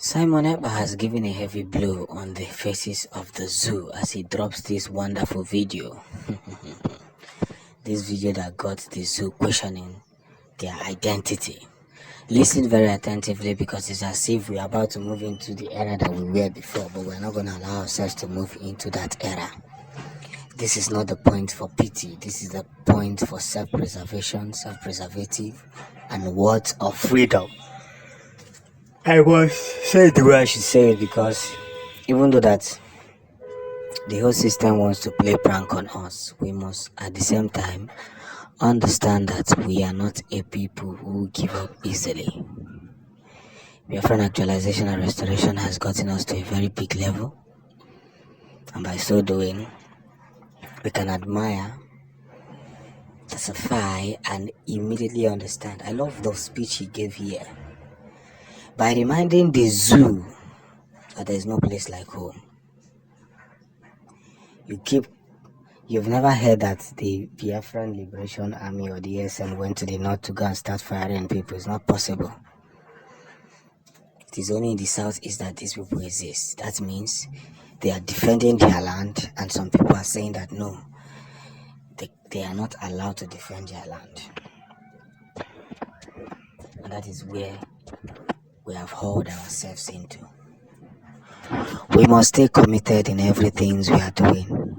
Simon Ekpa has given a heavy blow on the faces of the zoo as he drops this wonderful video. This video that got the zoo questioning their identity. Listen very attentively because it's as if we're about to move into the era that we were before, but we're not going to allow ourselves to move into that era. This is not the point for pity. This is the point for self-preservation, self-preservative, and words of freedom. I must say the way I should say it because even though that the whole system wants to play prank on us, we must at the same time understand that we are not a people who give up easily. Biafran actualization and restoration has gotten us to a very big level, and by so doing, we can admire, testify, and immediately understand. I love the speech he gave here by reminding the zoo that there is no place like home. You've never heard that the Biafran Liberation Army or the ASN went to the north to go and start firing people. It's not possible. It is only in the southeast that these people exist. That means they are defending their land, and some people are saying that no, they are not allowed to defend their land. And that is where we have hauled ourselves into. We must stay committed in everything we are doing.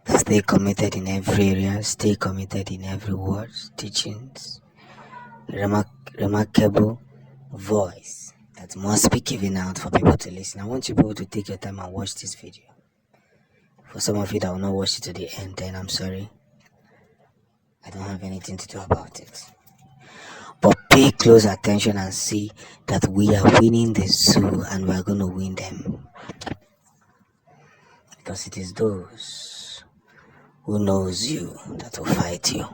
Stay committed in every area. Stay committed in every word, teachings, remarkable voice that must be given out for people to listen. I want you people to take your time and watch this video. For some of you that will not watch it to the end, then I'm sorry. I don't have anything to do about it. But pay close attention and see that we are winning the zoo and we are going to win them. Because it is those who knows you that will fight you.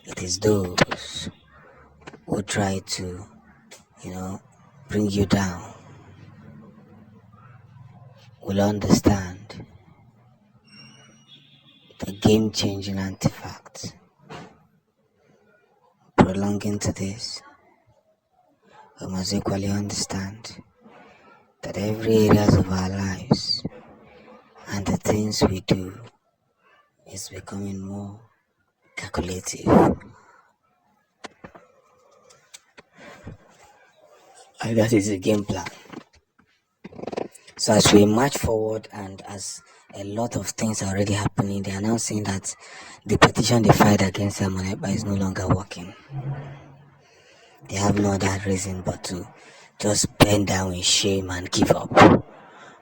It is those who try to, bring you down will understand the game-changing artifact. Prolonging to this, we must equally understand that every area of our lives and the things we do is becoming more calculative. And that is a game plan. So as we march forward and as a lot of things are already happening, they are now saying that the petition they filed against Simon Ekpa is no longer working. They have no other reason but to just bend down in shame and give up.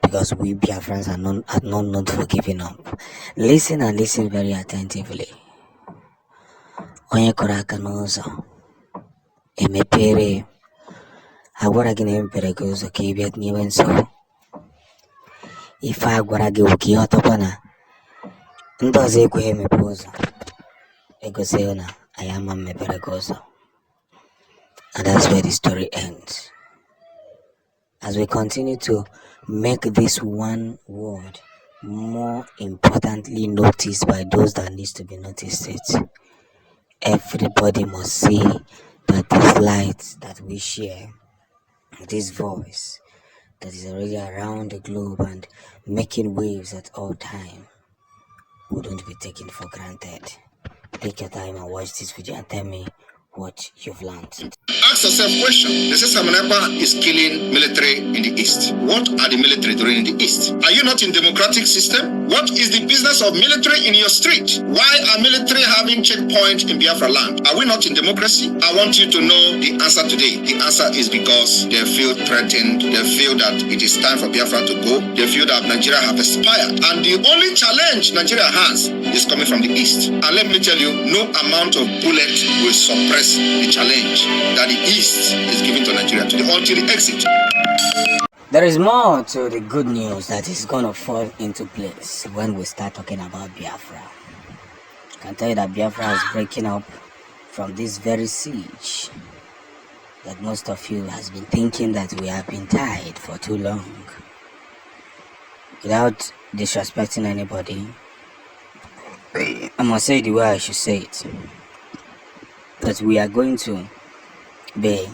Because we Biafrans are not known for giving up. Listen and listen very attentively. Onye kọrọ aka n'ụzọ emepere agwara gị na emepere gị ụzọ ka ị bịa tinyewe nsogbu. Ife agwara gị bụ ka ihe ọtọkwa na ndị ọzọ ekweghị emepe ụzọ egosi na anyị ama mepere gị ụzọ. And that's where the story ends. As we continue to make this one word more importantly noticed by those that needs to be noticed, everybody must see that this light that we share, this voice that is already around the globe and making waves at all time, wouldn't be taken for granted. Take your time and watch this video and tell me what you've learned. Ask yourself a question. They say Simon Ekpa is killing military in the East. What are the military doing in the East? Are you not in democratic system? What is the business of military in your street? Why are military having checkpoints in Biafra land? Are we not in democracy? I want you to know the answer today. The answer is because they feel threatened. They feel that it is time for Biafra to go. They feel that Nigeria have expired. And the only challenge Nigeria has is coming from the East. And let me tell you, no amount of bullet will suppress the challenge that the East is giving to Nigeria until the exit. There is more to the good news that is going to fall into place when we start talking about Biafra. I can tell you that Biafra is breaking up from this very siege that most of you has been thinking that we have been tied for too long. Without disrespecting anybody, I must say it the way I should say it. That we are going to be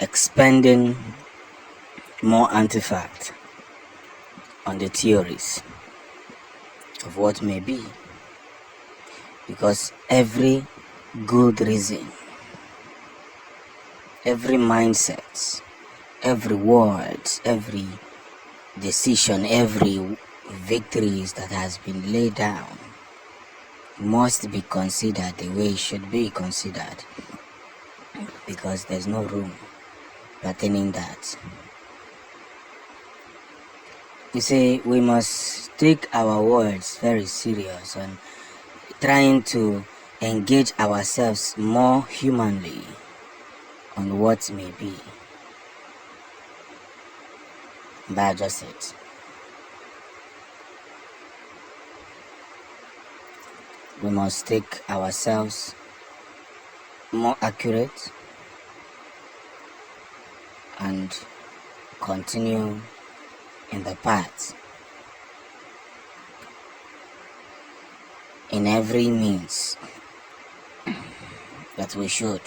expending more antifact on the theories of what may be, because every good reason, every mindset, every word, every decision, every victories that has been laid down must be considered the way it should be considered, because there's no room pertaining that. You see, we must take our words very serious and trying to engage ourselves more humanly on what may be. But just it. We must take ourselves more accurate and continue in the path in every means that we should.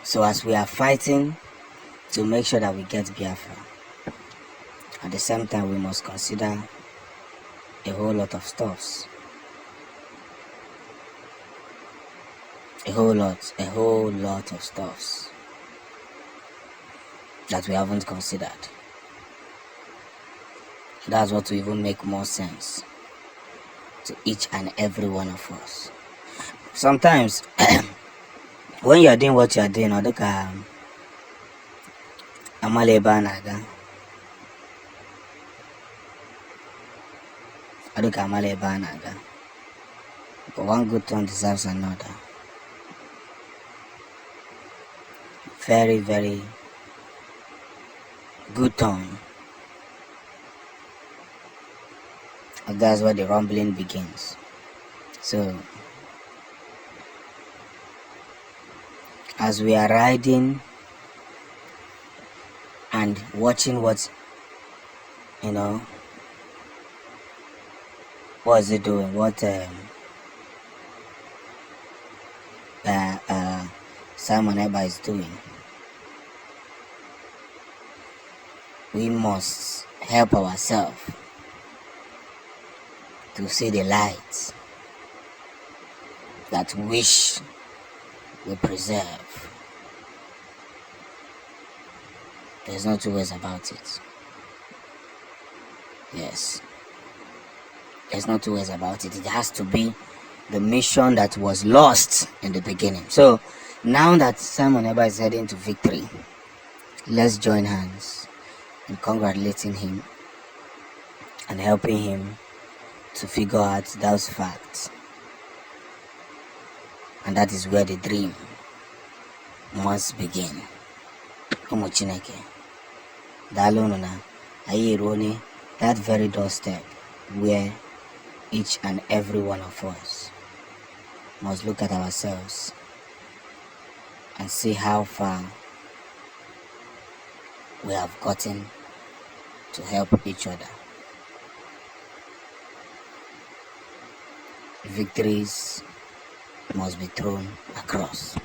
So as we are fighting to make sure that we get Biafra, at the same time we must consider a whole lot of stuffs. A whole lot of stuffs that we haven't considered. That's what will even make more sense to each and every one of us. Sometimes when you are doing what you are doing, but one good turn deserves another. Very, very good turn. And that's where the rumbling begins. So, as we are riding and watching what is it doing? What Simon Ekpa is doing. We must help ourselves to see the light that wish we preserve. There's no two ways about it. Yes. There's no two ways about it. It has to be the mission that was lost in the beginning. So now that Simon Ekpa is heading to victory, let's join hands in congratulating him and helping him to figure out those facts. And that is where the dream must begin. Ụmụ Chineke, daalụ unu na anyị eruo that very doorstep where each and every one of us must look at ourselves and see how far we have gotten to help each other. Victories must be thrown across.